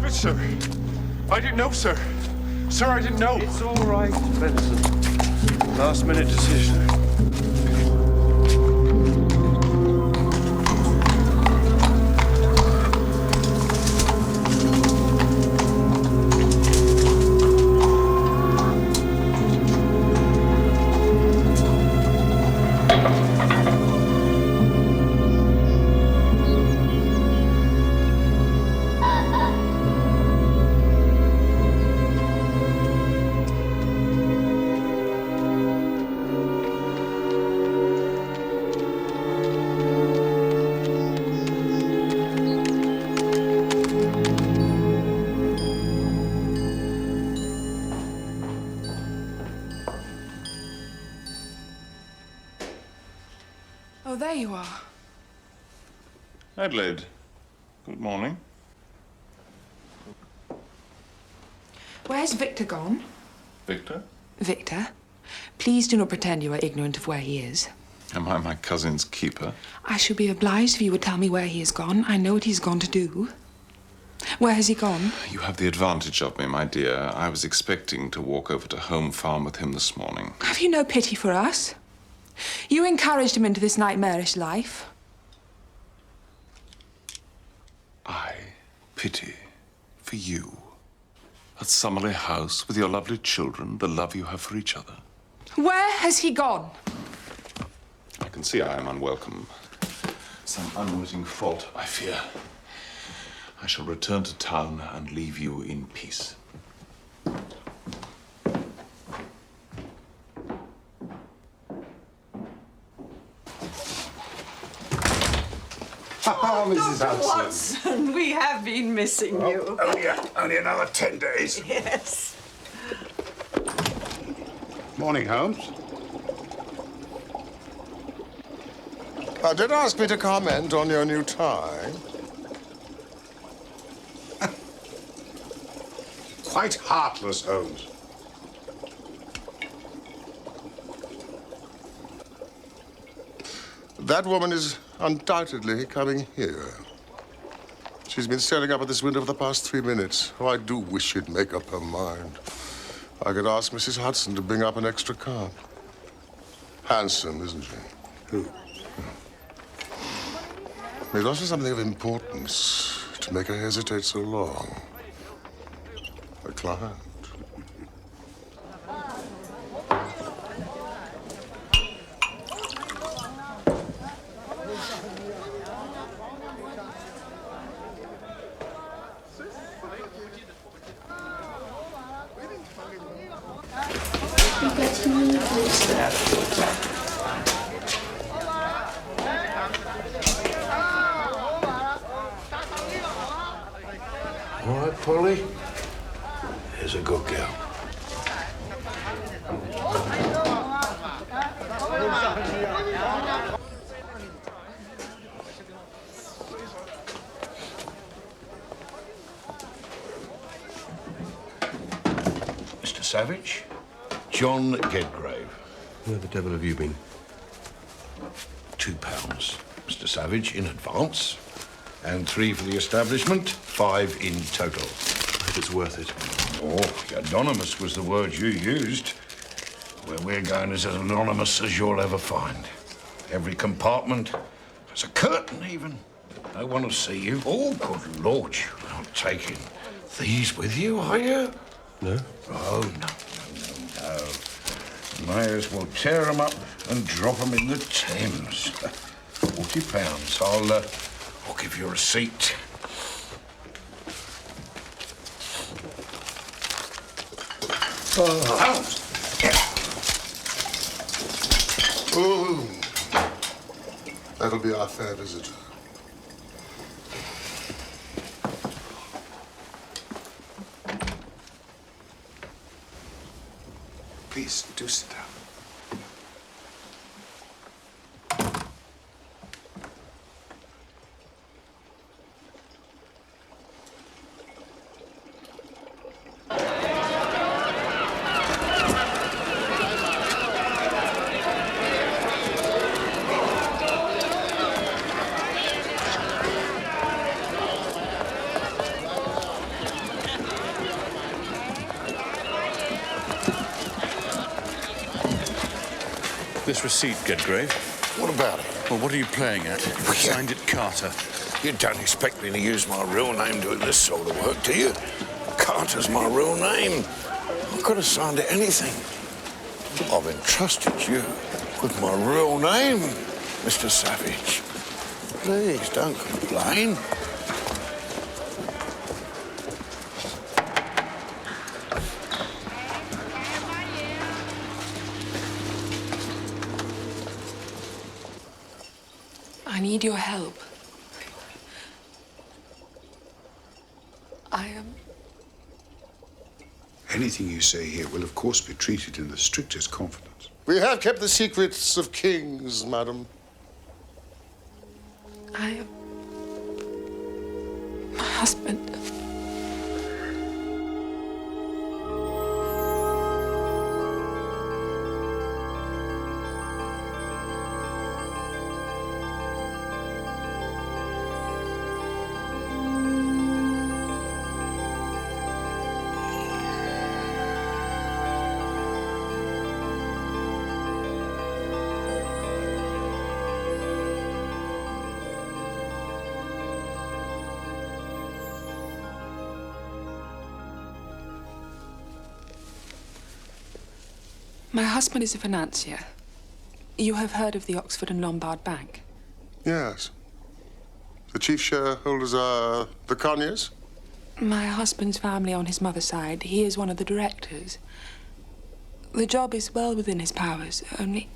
lavish, sir. I didn't know, sir. Sir, I didn't know. It's all right, Benson. Last-minute decision. Oh, there you are. Adelaide, good morning. Where's Victor gone? Victor? Victor, please do not pretend you are ignorant of where he is. Am I my cousin's keeper? I should be obliged if you would tell me where he has gone. I know what he's gone to do. Where has he gone? You have the advantage of me, my dear. I was expecting to walk over to Home Farm with him this morning. Have you no pity for us? You encouraged him into this nightmarish life. I pity for you. At Summerley House with your lovely children, the love you have for each other. Where has he gone? I can see I am unwelcome. Some unwitting fault, I fear. I shall return to town and leave you in peace. Oh, Mrs. Dr. Hudson. Watson, we have been missing you. Only another 10 days. Yes. Morning, Holmes. Did ask me to comment on your new tie. Quite heartless, Holmes. That woman is undoubtedly coming here. She's been staring up at this window for the past 3 minutes. Oh, I do wish she'd make up her mind. I could ask Mrs. Hudson to bring up an extra card. Handsome, isn't she? Who? There's also something of importance to make her hesitate so long. A client. All right, Polly. Here's a good girl. Mr. Savage, John Gedgrave. Where the devil have you been? £2, Mr. Savage, in advance. And 3 for the establishment, 5 in total. I hope it's worth it. Oh, anonymous was the word you used. Where we're going is as anonymous as you'll ever find. Every compartment has a curtain, even. No one will see you. Oh, good Lord, you're not taking these with you, are you? No? Oh, no. May as well tear them up and drop them in the Thames. £40. I'll give you a receipt. Oh, that'll be our fair visitor. Please, do sit down. this receipt, Gedgrave. What about it? Well, what are you playing at? Signed it Carter. You don't expect me to use my real name doing this sort of work, do you? Carter's my real name. I could have signed it anything. I've entrusted you with my real name, Mr. Savage. Please, don't complain. I need your help. I am... Anything you say here will, of course, be treated in the strictest confidence. We have kept the secrets of kings, madam. I am... My husband. My husband is a financier. You have heard of the Oxford and Lombard Bank? Yes. The chief shareholders are the Conyers? My husband's family on his mother's side, he is one of the directors. The job is well within his powers, only...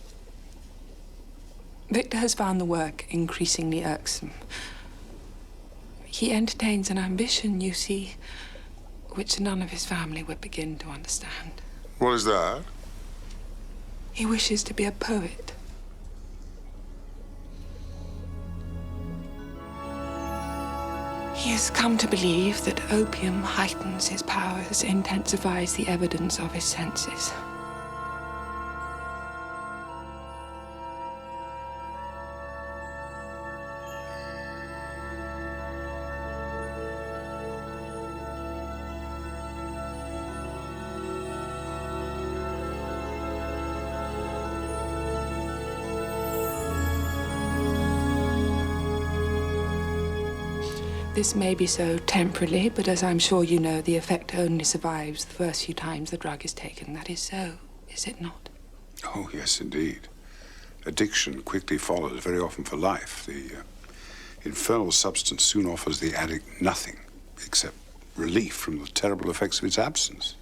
Victor has found the work increasingly irksome. He entertains an ambition, you see, which none of his family would begin to understand. What is that? He wishes to be a poet. He has come to believe that opium heightens his powers, intensifies the evidence of his senses. This may be so temporarily, but as I'm sure you know, the effect only survives the first few times the drug is taken. That is so, is it not? Oh, yes, indeed. Addiction quickly follows, very often for life. The infernal substance soon offers the addict nothing except relief from the terrible effects of its absence.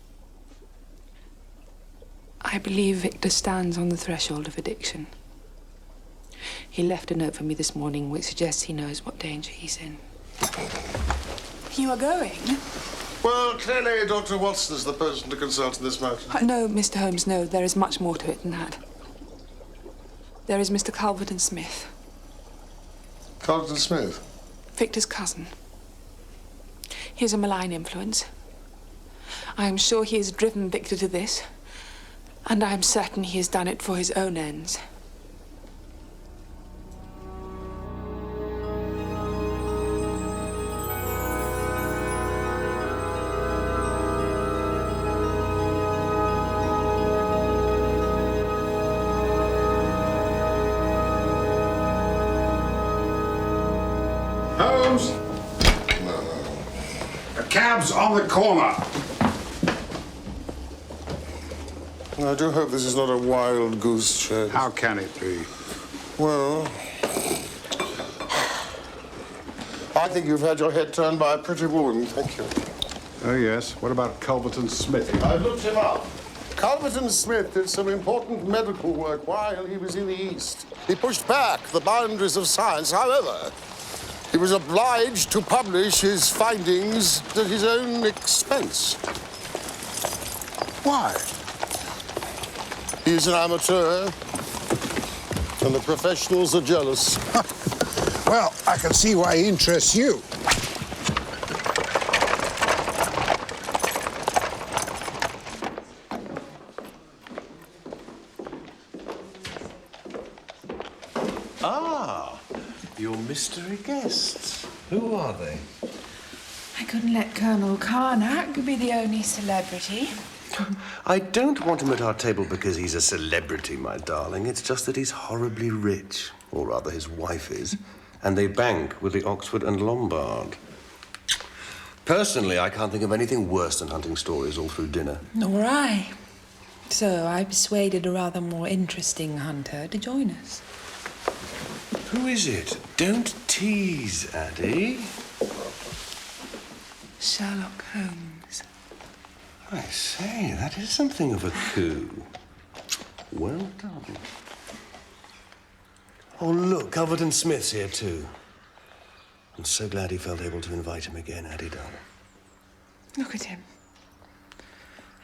I believe Victor stands on the threshold of addiction. He left a note for me this morning which suggests he knows what danger he's in. You are going? Well, clearly Dr. Watson is the person to consult in this matter. No, Mr. Holmes, no. There is much more to it than that. There is Mr. Culverton Smith. Culverton Smith? Victor's cousin. He is a malign influence. I am sure he has driven Victor to this, and I am certain he has done it for his own ends. Holmes! The cab's on the corner. I do hope this is not a wild goose chase. How can it be? Well, I think you've had your head turned by a pretty woman. Thank you. Oh, yes. What about Culverton Smith? I looked him up. Culverton Smith did some important medical work while he was in the East. He pushed back the boundaries of science. However, he was obliged to publish his findings at his own expense. Why? He's an amateur, and the professionals are jealous. Well, I can see why he interests you. Ah, your mystery guests. Who are they? I couldn't let Colonel Carnac be the only celebrity. I don't want him at our table because he's a celebrity, my darling. It's just that he's horribly rich, or rather his wife is, and they bank with the Oxford and Lombard. Personally, I can't think of anything worse than hunting stories all through dinner. Nor I. So I persuaded a rather more interesting hunter to join us. Who is it? Don't tease, Addie. Sherlock Holmes. I say, that is something of a coup. Well done. Oh, look, Culverton Smith's here, too. I'm so glad he felt able to invite him again, Addie, darling. Look at him.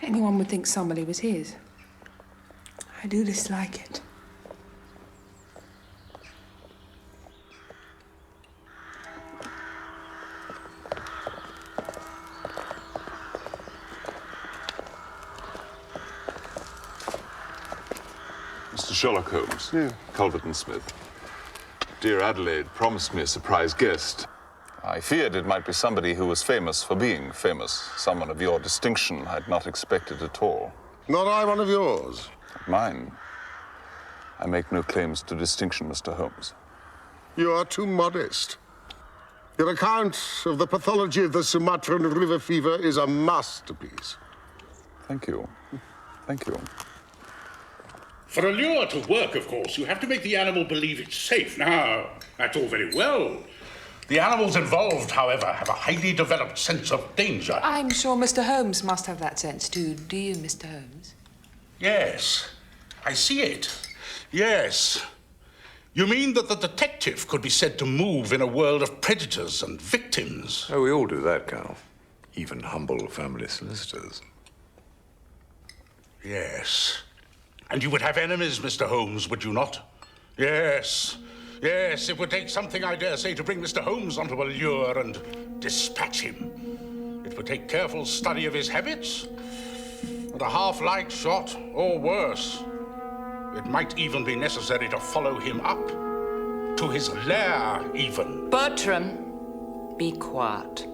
Anyone would think somebody was his. I do dislike it. Mr. Sherlock Holmes. Yeah. Culverton Smith. Dear Adelaide promised me a surprise guest. I feared it might be somebody who was famous for being famous. Someone of your distinction I'd not expected at all. Not I one of yours. Mine. I make no claims to distinction, Mr. Holmes. You are too modest. Your account of the pathology of the Sumatran river fever is a masterpiece. Thank you. Thank you. For a lure to work, of course, you have to make the animal believe it's safe. Now, that's all very well. The animals involved, however, have a highly developed sense of danger. I'm sure Mr. Holmes must have that sense too. Do you, Mr. Holmes? Yes, I see it. Yes. You mean that the detective could be said to move in a world of predators and victims? Oh, we all do that, Colonel. Even humble family solicitors. Yes. And you would have enemies, Mr. Holmes, would you not? Yes. Yes, it would take something, I dare say, to bring Mr. Holmes onto a lure and dispatch him. It would take careful study of his habits, and a half-light shot, or worse. It might even be necessary to follow him up, to his lair, even. Bertram, be quiet.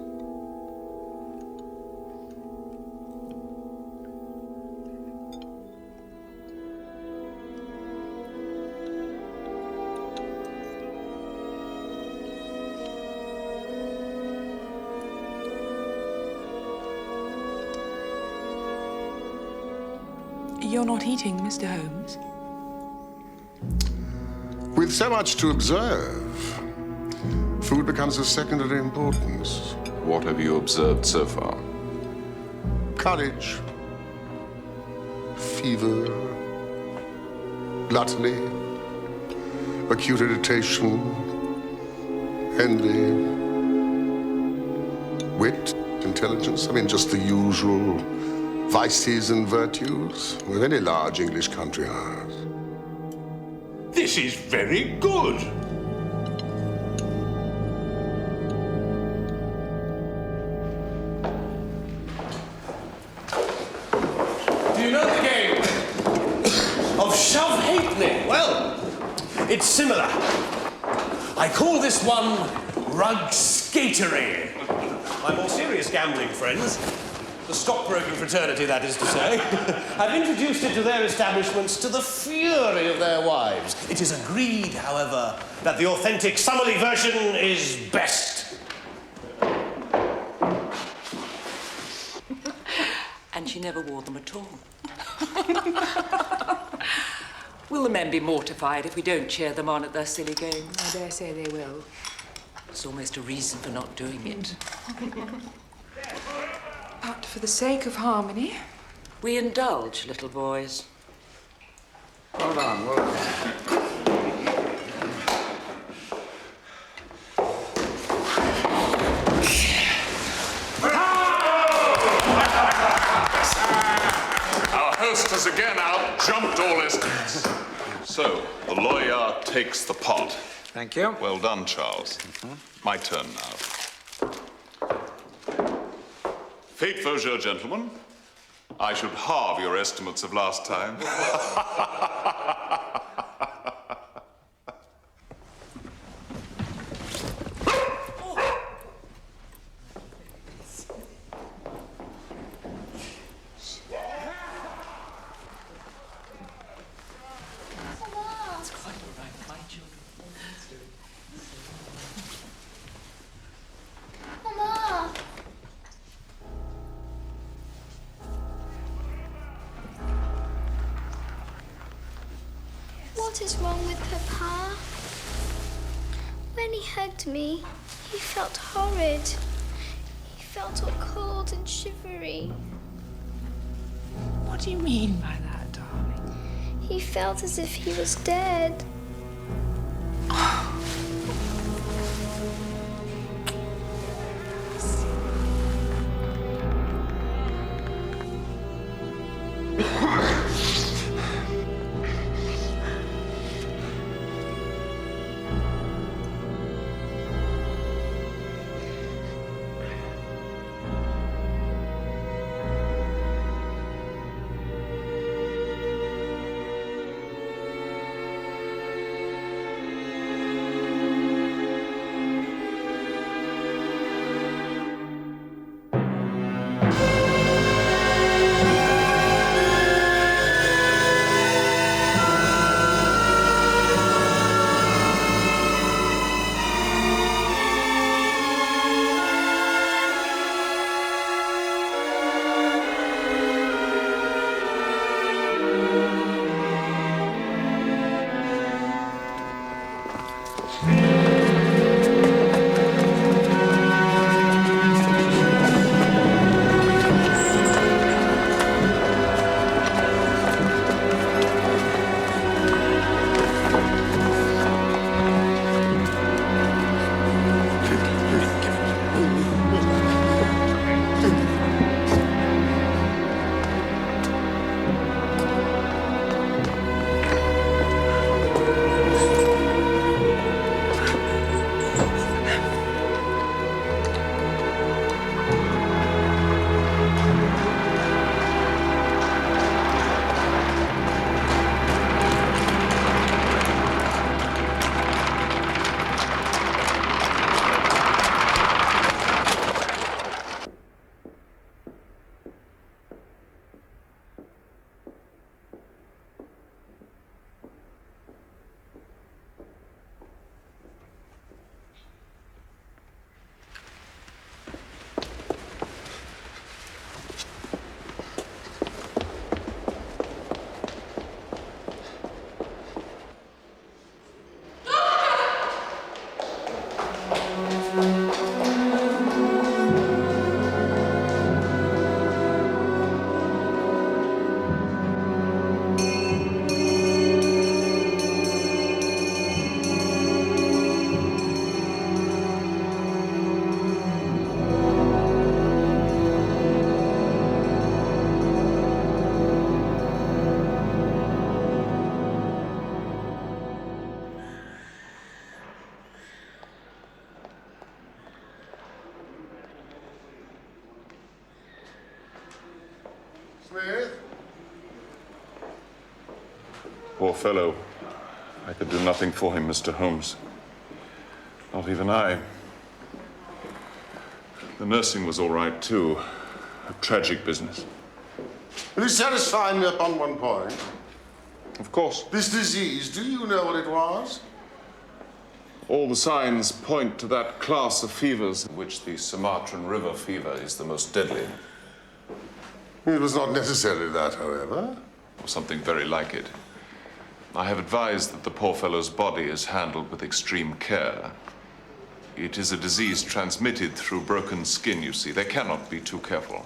You're not eating, Mr. Holmes? With so much to observe, food becomes of secondary importance. What have you observed so far? Courage, fever, gluttony, acute irritation, envy, wit, intelligence. I mean, just the usual vices and virtues with any large English country house. This is very good. Do you know the game of shove halfpenny? Well, it's similar. I call this one rug skatery. My more serious gambling friends, the stockbroking fraternity, that is to say, have introduced it to their establishments to the fury of their wives. It is agreed, however, that the authentic Summerley version is best. And she never wore them at all. Will the men be mortified if we don't cheer them on at their silly game? I dare say they will. It's almost a reason for not doing it. But for the sake of harmony... We indulge, little boys. Well done, well done. Our host has again out-jumped all estimates. So, the lawyer takes the pot. Thank you. Well done, Charles. My turn now. Fate Faucheur, gentlemen. I should halve your estimates of last time. What is wrong with Papa? When he hugged me, he felt horrid. He felt all cold and shivery. What do you mean by that, darling? He felt as if he was dead. Smith? Poor fellow. I could do nothing for him, Mr. Holmes. Not even I. The nursing was all right, too. A tragic business. Will you satisfy me upon one point? Of course. This disease, do you know what it was? All the signs point to that class of fevers, in which the Sumatran River fever is the most deadly. It was not necessarily that, however. Or something very like it. I have advised that the poor fellow's body is handled with extreme care. It is a disease transmitted through broken skin, you see. They cannot be too careful.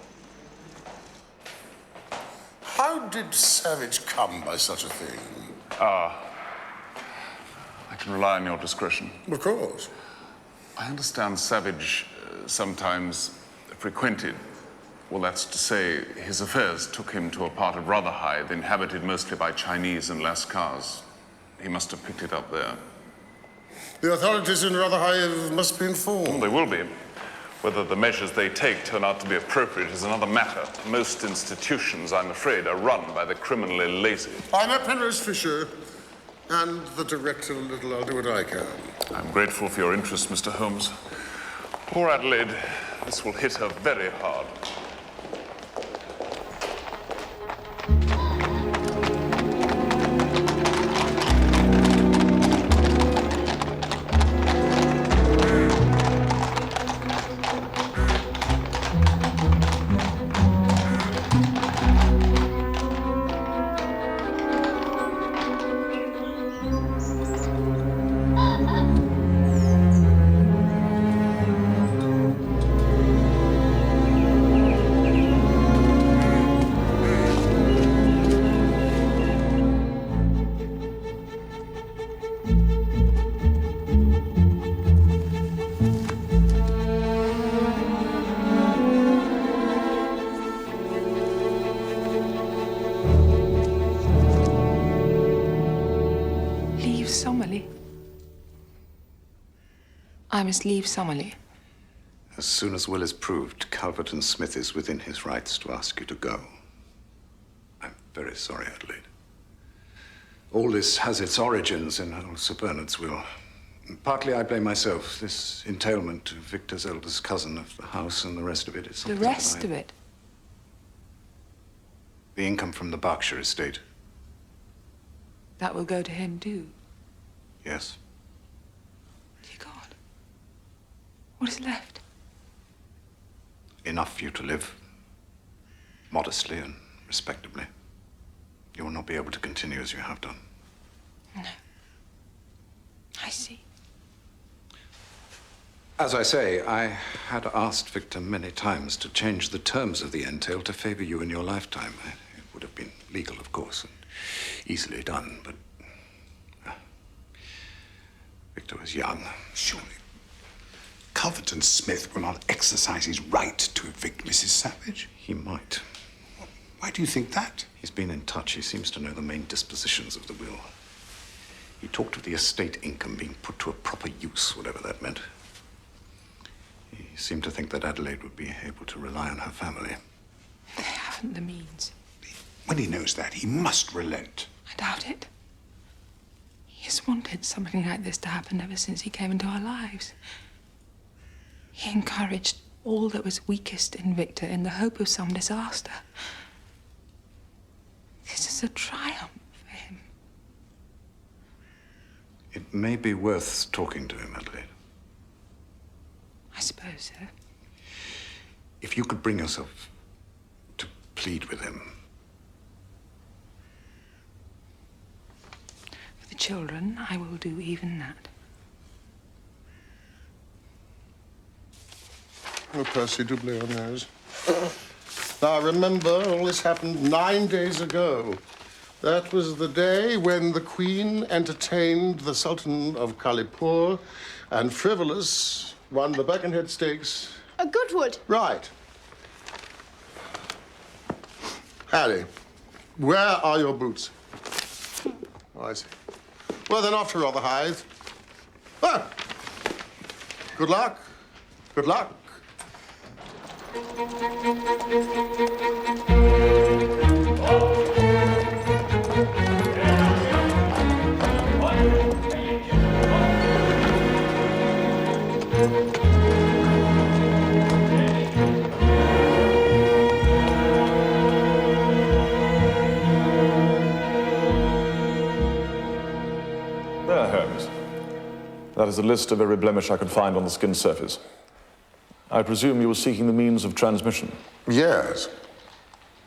How did Savage come by such a thing? I can rely on your discretion. Of course. I understand Savage sometimes frequented, well, that's to say, his affairs took him to a part of Rotherhithe inhabited mostly by Chinese and Lascars. He must have picked it up there. The authorities in Rotherhithe must be informed. Well, they will be. Whether the measures they take turn out to be appropriate is another matter. Most institutions, I'm afraid, are run by the criminally lazy. I'm a Penrose Fisher, and the director Little. I'll do what I can. I'm grateful for your interest, Mr. Holmes. Poor Adelaide, this will hit her very hard. I must leave Summerley. As soon as will is proved, Calvert and Smith is within his rights to ask you to go. I'm very sorry, Adelaide. All this has its origins in old Sir Bernard's will. Partly I blame myself. This entailment to Victor's eldest cousin of the house and the rest of it is something The rest of it? The income from the Berkshire estate. That will go to him, too. Yes. Dear God. What is left? Enough for you to live. Modestly and respectably. You will not be able to continue as you have done. No. I see. As I say, I had asked Victor many times to change the terms of the entail to favor you in your lifetime. It would have been legal, of course, and easily done, but Victor was young. Surely Calvert and Smith will not exercise his right to evict Mrs. Savage. He might. Why do you think that? He's been in touch. He seems to know the main dispositions of the will. He talked of the estate income being put to a proper use, whatever that meant. He seemed to think that Adelaide would be able to rely on her family. They haven't the means. When he knows that, he must relent. I doubt it. He has wanted something like this to happen ever since he came into our lives. He encouraged all that was weakest in Victor in the hope of some disaster. This is a triumph for him. It may be worth talking to him, Adelaide. I suppose so. If you could bring yourself to plead with him. For the children, I will do even that. Oh, Percy, do play on those. Now, remember, all this happened 9 days ago. That was the day when the Queen entertained the Sultan of Kalipur, and Frivolous won the Birkenhead Stakes. A Goodwood. Right. Harry, where are your boots? Oh, I see. Well, then, off to Rotherhithe. Ah! Good luck. Good luck. There, Holmes. That is a list of every blemish I could find on the skin surface. I presume you were seeking the means of transmission? Yes.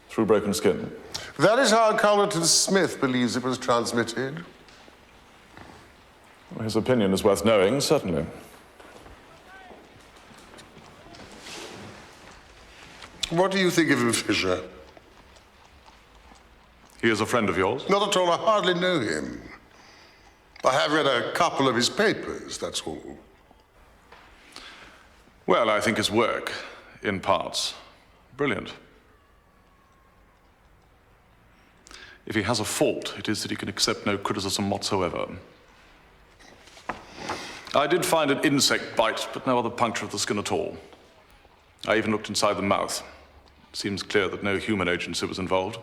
Through broken skin? That is how Calvert and Smith believes it was transmitted. Well, his opinion is worth knowing, certainly. What do you think of him, Fisher? He is a friend of yours? Not at all. I hardly know him. I have read a couple of his papers, that's all. Well, I think his work, in parts, brilliant. If he has a fault, it is that he can accept no criticism whatsoever. I did find an insect bite, but no other puncture of the skin at all. I even looked inside the mouth. It seems clear that no human agency was involved.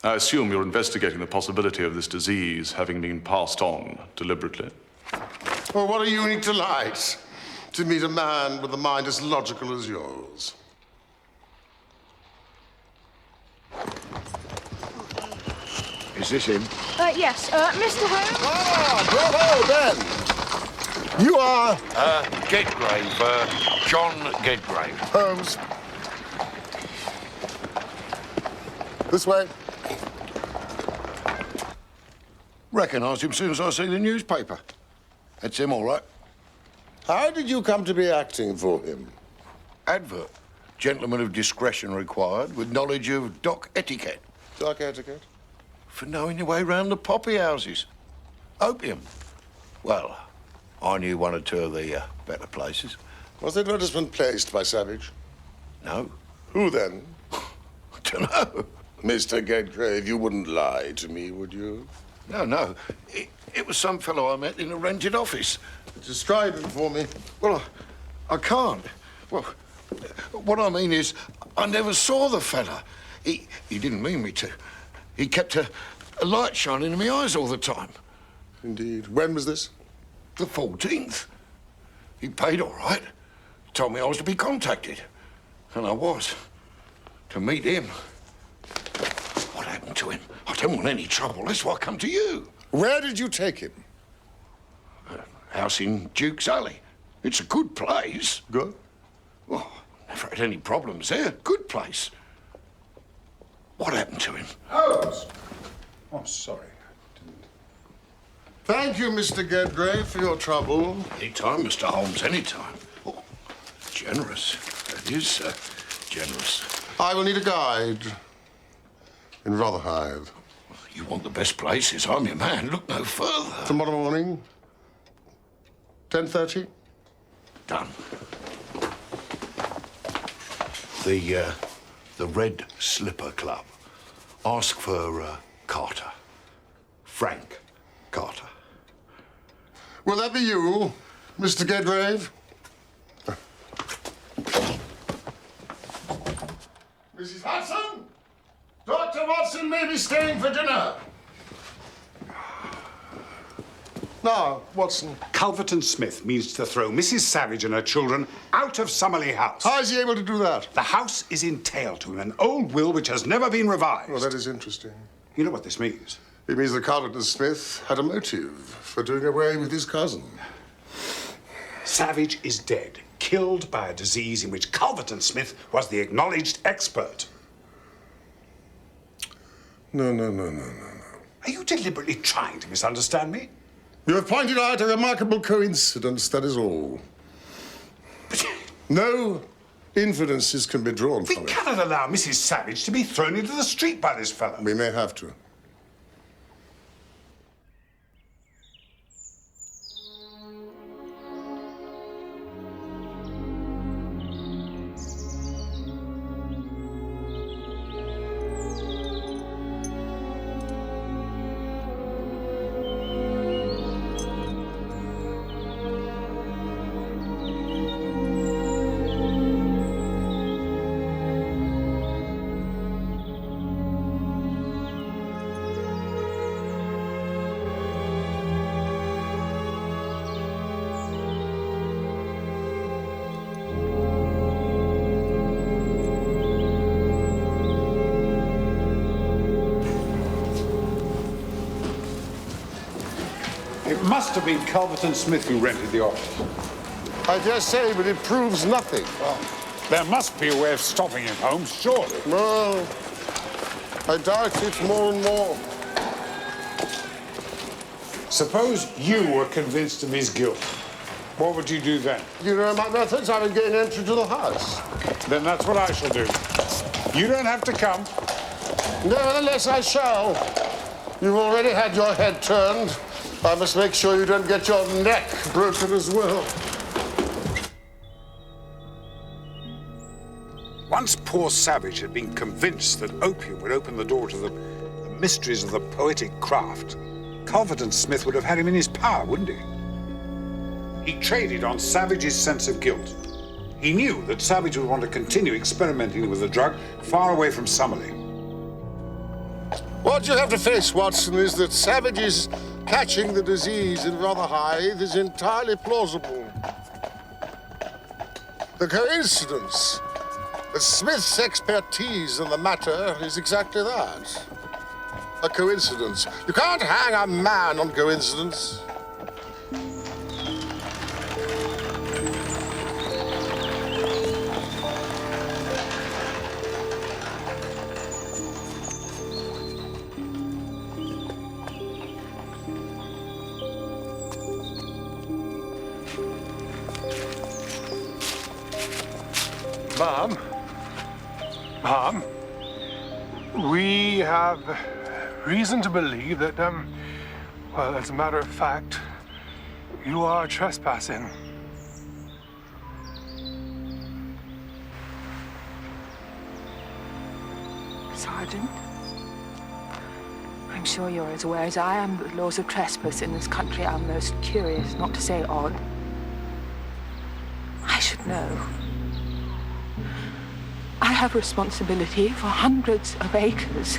I assume you're investigating the possibility of this disease having been passed on deliberately. Well, what a unique delight to meet a man with a mind as logical as yours. Is this him? Yes, Mr. Holmes. Ah, bravo, Ben. You are... Gedgrave, John Gedgrave. Holmes. This way. Recognised him as soon as I see the newspaper. That's him, all right. How did you come to be acting for him? Advert. Gentleman of discretion required, with knowledge of dock etiquette. Dock etiquette? For knowing your way round the poppy houses. Opium. Well, I knew one or two of the better places. Was the advertisement placed by Savage? No. Who then? I don't know. Mr. Gedgrave, you wouldn't lie to me, would you? No. It was some fellow I met in a rented office. Describe him for me. Well, I can't. Well, what I mean is, I never saw the fella. He didn't mean me to. He kept a light shining in my eyes all the time. Indeed. When was this? The 14th. He paid all right. Told me I was to be contacted. And I was. To meet him. What happened to him? I don't want any trouble. That's why I come to you. Where did you take him? House in Duke's Alley. It's a good place. Good? Well, never had any problems there. Good place. What happened to him? Holmes! Oh, I'm sorry. Thank you, Mr. Gedgrave, for your trouble. Any time, Mr. Holmes, any time. Oh, generous. That is generous. I will need a guide in Rotherhithe. You want the best places. I'm your man. Look no further. Tomorrow morning, 10:30? Done. The Red Slipper Club. Ask for Carter. Frank Carter. Will that be you, Mr. Gedgrave? Mrs. Hudson? Dr. Watson may be staying for dinner. Now, Watson. Culverton Smith means to throw Mrs. Savage and her children out of Summerley House. How is he able to do that? The house is entailed to him, an old will which has never been revised. Well, that is interesting. You know what this means? It means that Culverton Smith had a motive for doing away with his cousin. Savage is dead, killed by a disease in which Culverton Smith was the acknowledged expert. No. Are you deliberately trying to misunderstand me? You have pointed out a remarkable coincidence, that is all. No inferences can be drawn from it. We cannot allow Mrs. Savage to be thrown into the street by this fellow. We may have to. It must have been Culverton Smith who rented the office. I dare say, but it proves nothing. There must be a way of stopping him, Holmes, surely. No, I doubt it more and more. Suppose you were convinced of his guilt. What would you do then? You know my methods. I would gain entry to the house. Then that's what I shall do. You don't have to come. Nevertheless, I shall. You've already had your head turned. I must make sure you don't get your neck broken as well. Once poor Savage had been convinced that opium would open the door to the mysteries of the poetic craft, Culverton Smith would have had him in his power, wouldn't he? He traded on Savage's sense of guilt. He knew that Savage would want to continue experimenting with the drug far away from Summerley. What you have to face, Watson, is that Savage's catching the disease in Rotherhithe is entirely plausible. The coincidence that Smith's expertise in the matter is exactly that. A coincidence. You can't hang a man on coincidence. Ma'am, we have reason to believe that, well, as a matter of fact, you are trespassing. Sergeant, I'm sure you're as aware as I am that the laws of trespass in this country are most curious, not to say odd. I should know. I have responsibility for hundreds of acres,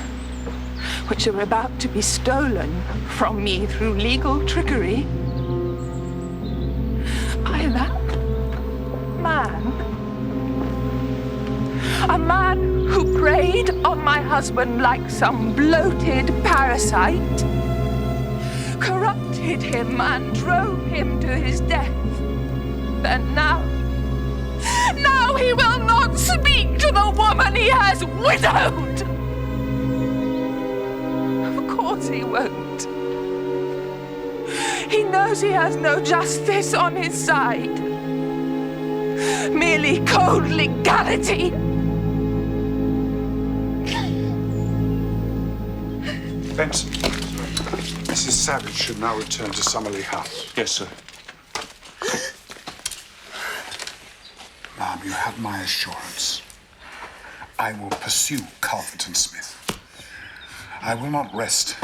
which are about to be stolen from me through legal trickery by that man. A man who preyed on my husband like some bloated parasite, corrupted him and drove him to his death. And now he will not speak to the woman he has widowed. Of course he won't. He knows he has no justice on his side. Merely cold legality. Benson, Mrs. Savage should now return to Summerley House. Yes, sir. Ma'am, you have my assurance. I will pursue Carlton Smith. I will not rest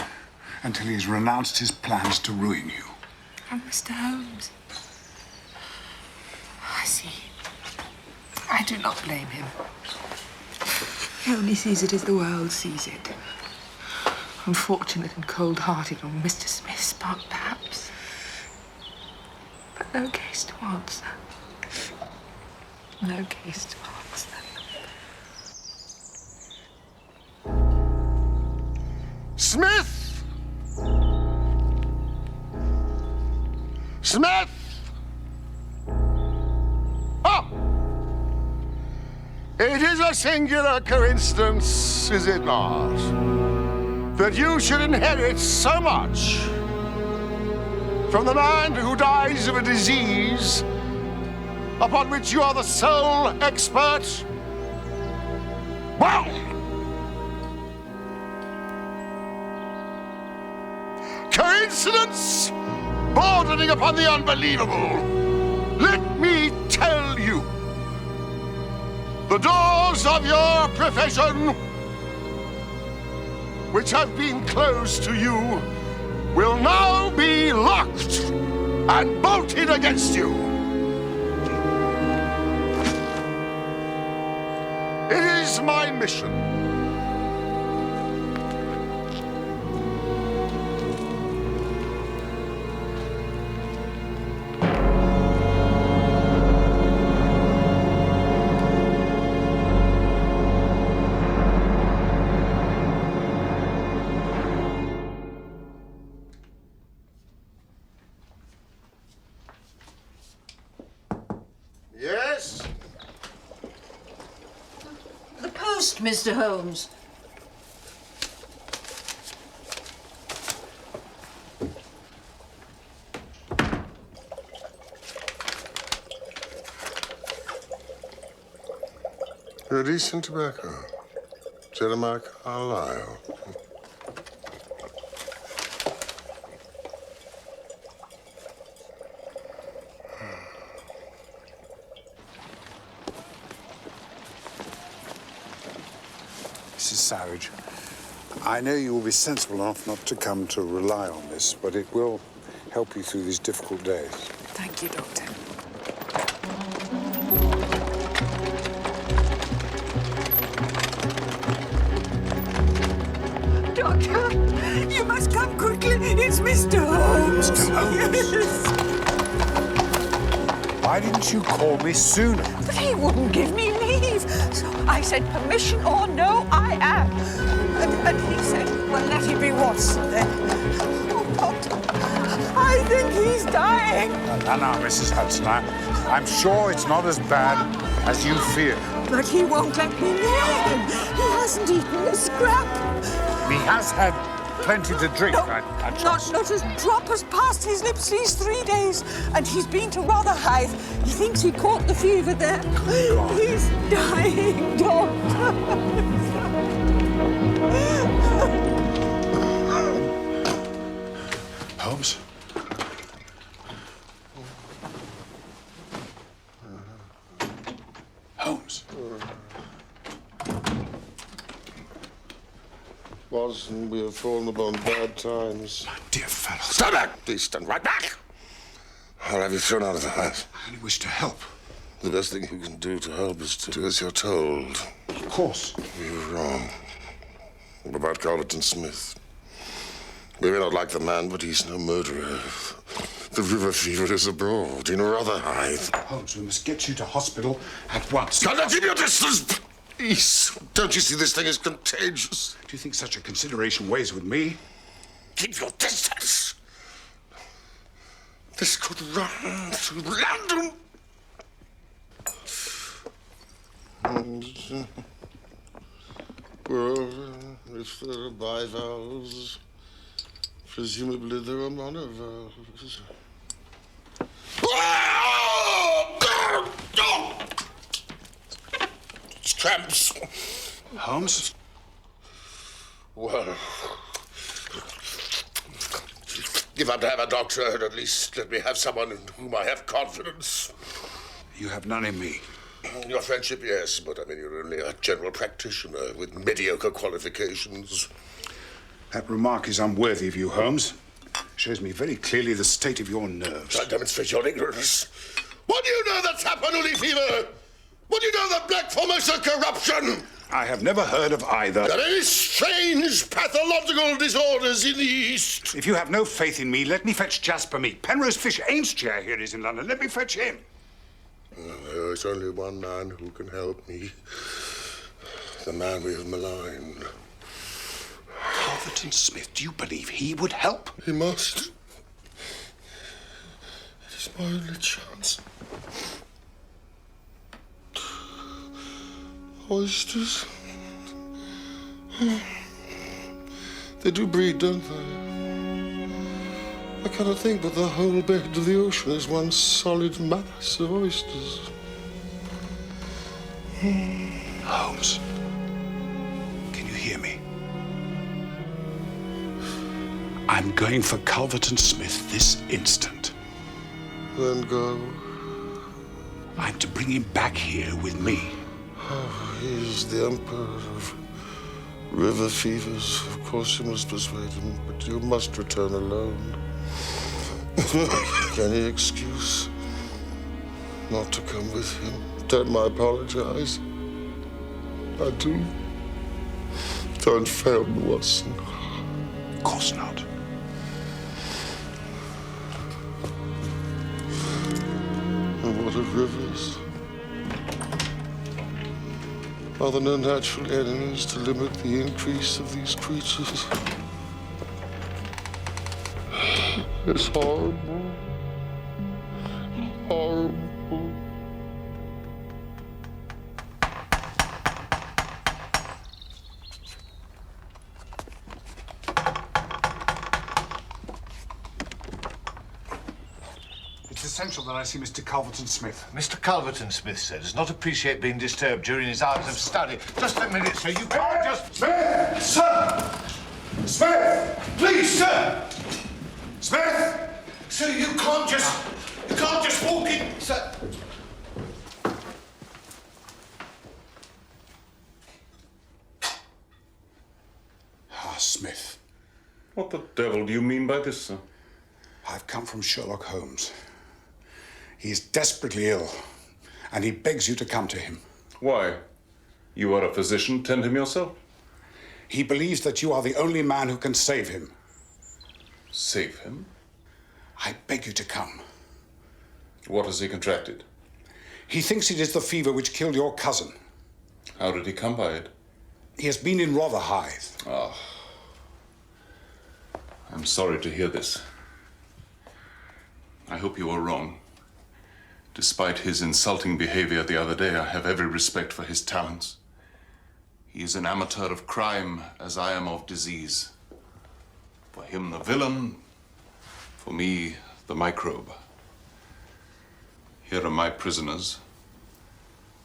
until he has renounced his plans to ruin you. Oh, Mr. Holmes. I see. I do not blame him. He only sees it as the world sees it. Unfortunate and cold-hearted on Mr. Smith's part, perhaps. But no case to answer. No case to answer. Smith! Smith! Oh! It is a singular coincidence, is it not, that you should inherit so much from the man who dies of a disease upon which you are the sole expert? Well, coincidence bordering upon the unbelievable. Let me tell you, the doors of your profession, which have been closed to you, will now be locked and bolted against you. It is my mission Mr. Holmes. You're decent tobacco. Jeremiah Carlyle. Mrs. Savage, I know you will be sensible enough not to come to rely on this, but it will help you through these difficult days. Thank you, Doctor. Doctor, you must come quickly. It's Mr. Holmes. Mr. Holmes? Yes. Why didn't you call me sooner? But he wouldn't give me leave. So I said, permission or no, I am. And he said, well, let it be Watson then. Oh, Doctor, I think he's dying. Now, Mrs. Hudson, I'm sure it's not as bad as you fear. But he won't let me near him. He hasn't eaten a scrap. He has had plenty to drink, No, I trust. not a drop has passed his lips these 3 days. And he's been to Rotherhithe. He thinks he caught the fever there. He's dying, Doctor. Holmes? Holmes? What was, and we have fallen upon bad times. My dear fellow. Stand back! Please stand right back! I'll have you thrown out of the house. I only wish to help. The best thing you can do to help is to do as you're told. Of course. You're wrong. What about Calverton Smith? We may not like the man, but he's no murderer. The river fever is abroad in Rotherhithe. Holmes, we must get you to hospital at once. Now, keep your distance, please. Don't you see this thing is contagious? Do you think such a consideration weighs with me? Keep your distance. This could run through London. Well, if there are bivalves, presumably there are monovalves. It's cramps. Holmes? Well, if I'm to have a doctor, at least let me have someone in whom I have confidence. You have none in me. Your friendship, yes, but I mean, you're only a general practitioner with mediocre qualifications. That remark is unworthy of you, Holmes. Shows me very clearly the state of your nerves. I demonstrate your ignorance. What do you know the Tapanuli fever? What do you know the Black Formosa corruption? I have never heard of either. There are any strange pathological disorders in the East. If you have no faith in me, let me fetch Jasper Meek. Penrose Fish Ainschair here is in London. Let me fetch him. There is only one man who can help me. The man we have maligned. Calverton Smith, do you believe he would help? He must. It is my only chance. Oysters. They do breed, don't they? I cannot think but the whole bed of the ocean is one solid mass of oysters. Holmes, can you hear me? I'm going for Calverton Smith this instant. Then go. I'm to bring him back here with me. Oh, he's the emperor of river fevers. Of course you must persuade him, but you must return alone. Any excuse not to come with him? Don't I apologize? I do. Don't fail me, Watson. Of course not. And what of rivers? Are there no natural enemies to limit the increase of these creatures? It's horrible. Horrible. It's essential that I see Mr. Calverton Smith. Mr. Calverton Smith, sir, does not appreciate being disturbed during his hours of study. Just a minute, sir. You can't just... Smith! Sir! Smith! Please, sir! Smith! Sir, you can't just walk in, sir. Ah, Smith. What the devil do you mean by this, sir? I've come from Sherlock Holmes. He's desperately ill, and he begs you to come to him. Why? You are a physician. Tend him yourself. He believes that you are the only man who can save him. Save him? I beg you to come. What has he contracted? He thinks it is the fever which killed your cousin. How did he come by it? He has been in Rotherhithe. Ah. I'm sorry to hear this. I hope you are wrong. Despite his insulting behavior the other day, I have every respect for his talents. He is an amateur of crime, as I am of disease. For him, the villain. For me, the microbe. Here are my prisoners.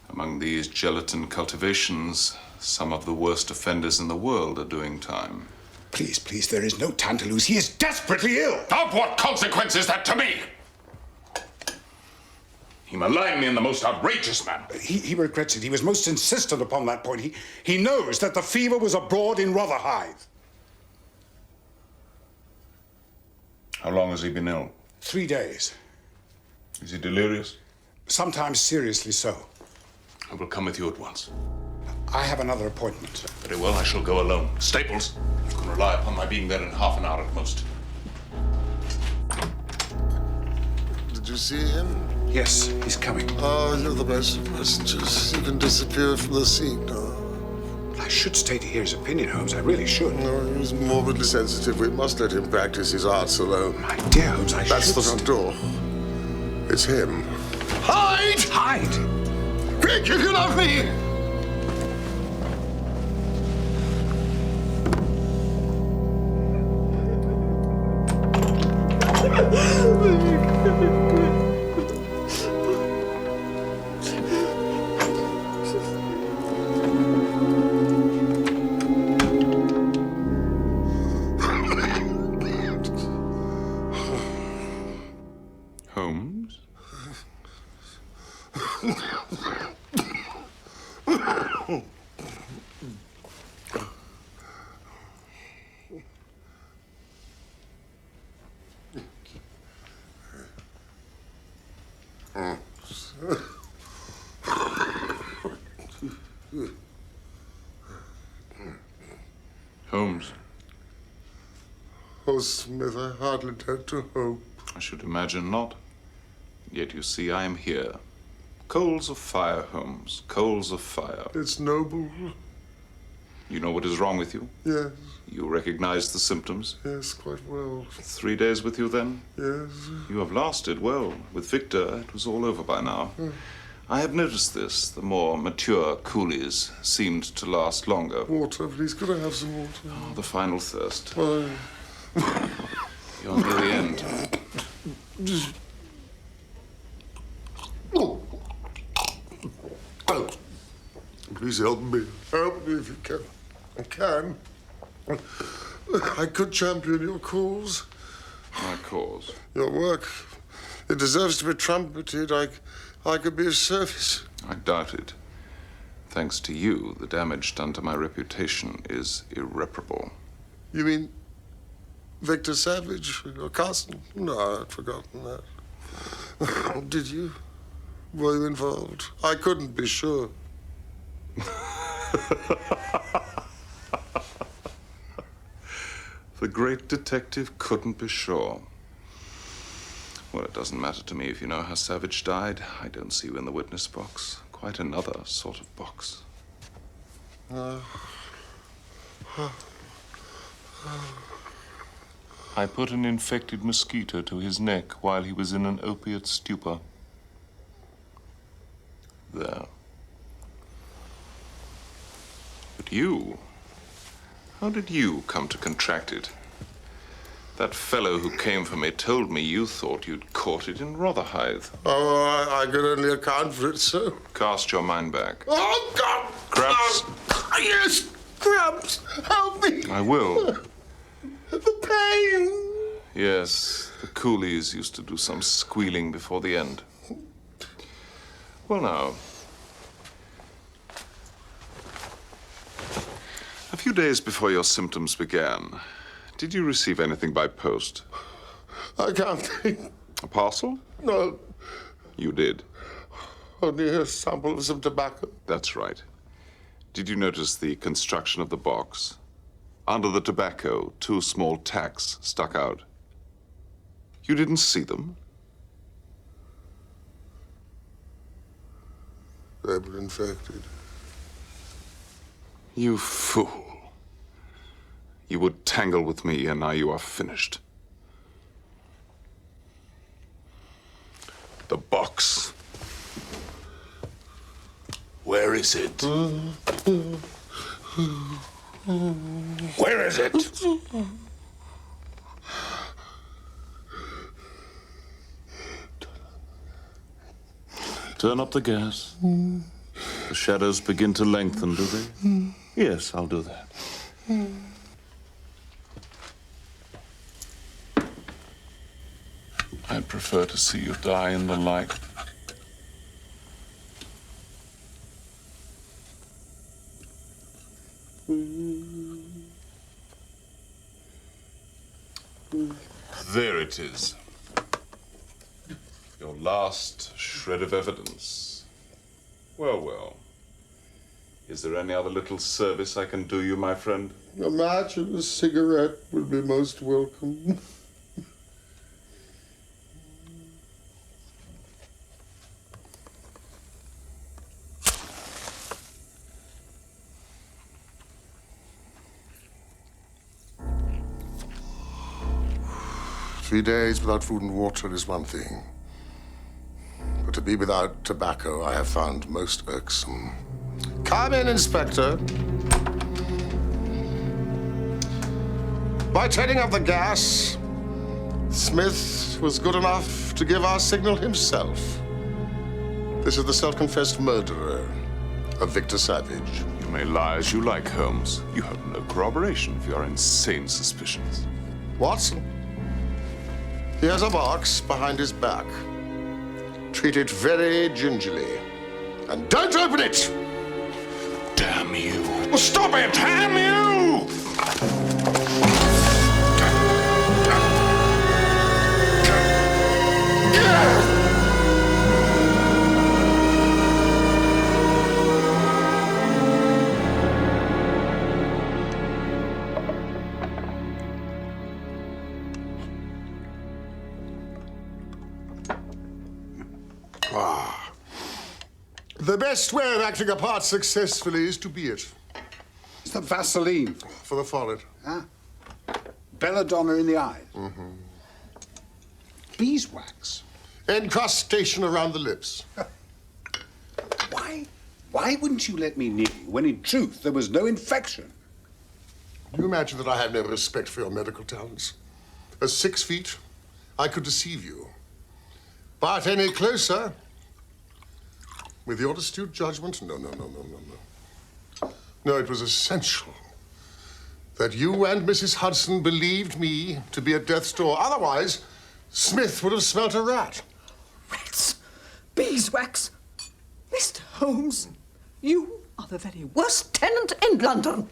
Among these gelatin cultivations, some of the worst offenders in the world are doing time. Please, please, there is no time to lose. He is desperately ill. Of what consequence is that to me? He maligned me in the most outrageous manner. He regrets it. He was most insistent upon that point. He knows that the fever was abroad in Rotherhithe. How long has he been ill? 3 days. Is he delirious? Sometimes seriously so. I will come with you at once. I have another appointment. Very well, I shall go alone. Staples, you can rely upon my being there in half an hour at most. Did you see him? Yes, he's coming. Oh, you're the best of messengers. You can disappear from the scene now. I should stay to hear his opinion, Holmes. I really should. No, he's morbidly sensitive. We must let him practice his arts alone. My dear Holmes, That's the front door. It's him. Hide! Hide! Quick, if you love me! Holmes? Holmes. Oh, Smith, I hardly dare to hope. I should imagine not. Yet you see, I am here. Coals of fire, Holmes. Coals of fire. It's noble. You know what is wrong with you? Yes, You recognize the symptoms? yes, quite well. 3 days with you then? Yes. You have lasted well. With Victor, it was all over by now. I have noticed this. The more mature coolies seemed to last longer. Water, please. Could I have some water? Oh, the final thirst. Why? You're near the end. Please help me. Help me if you can. I can. I could champion your cause. My cause? Your work. It deserves to be trumpeted. I could be of service. I doubt it. Thanks to you, the damage done to my reputation is irreparable. You mean Victor Savage, your cousin? No, I'd forgotten that. Did you? Were you involved? I couldn't be sure. The great detective couldn't be sure. Well, it doesn't matter to me if you know how Savage died. I don't see you in the witness box. Quite another sort of box. I put an infected mosquito to his neck while he was in an opiate stupor. There. But you, how did you come to contract it? That fellow who came for me told me you thought you'd caught it in Rotherhithe. Oh, I could only account for it so. Cast your mind back. Oh, God! Cramps? Yes, cramps! Help me! I will. The pain! Yes, the coolies used to do some squealing before the end. Well, now. A few days before your symptoms began, did you receive anything by post? I can't think. A parcel? No, You did. only a sample of some tobacco. That's right. Did you notice the construction of the box? Under the tobacco, 2 small tacks stuck out. You didn't see them? They were infected. You fool. You would tangle with me, and now you are finished. The box. Where is it? Where is it? Turn up the gas. The shadows begin to lengthen, do they? Yes, I'll do that. I'd prefer to see you die in the light. There it is. Your last shred of evidence. Well, well. Is there any other little service I can do you, my friend? A match and a cigarette would be most welcome. Three days without food and water is one thing. But to be without tobacco, I have found most irksome. Come in, Inspector. By turning off the gas, Smith was good enough to give our signal himself. This is the self-confessed murderer of Victor Savage. You may lie as you like, Holmes. You have no corroboration for your insane suspicions. Watson, he has a box behind his back. Treat it very gingerly. And don't open it! Damn you. Well, stop it! Damn you! The best way of acting a part successfully is to be it. It's the Vaseline. For the forehead. Ah. Belladonna in the eyes. Mm-hmm. Beeswax. Encrustation around the lips. Why wouldn't you let me near you when in truth there was no infection? Do you imagine that I have no respect for your medical talents? At 6 feet, I could deceive you. But any closer, with your astute judgment, no. No, it was essential that you and Mrs. Hudson believed me to be at death's door. Otherwise, Smith would have smelt a rat. Rats? Beeswax? Mr. Holmes, you are the very worst tenant in London.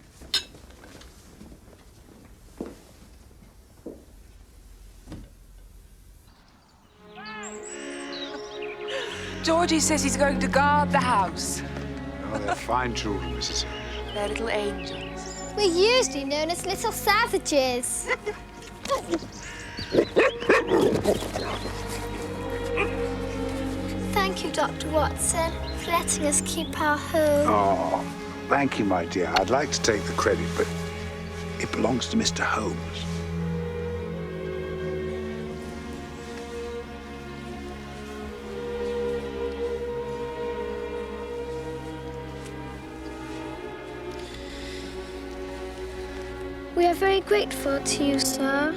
Georgie says he's going to guard the house. Oh, they're fine children, Mrs. Holmes. They're little angels. We're usually known as little savages. Thank you, Dr. Watson, for letting us keep our home. Oh, thank you, my dear. I'd like to take the credit, but it belongs to Mr. Holmes. We are very grateful to you, sir.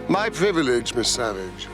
My privilege, Miss Savage.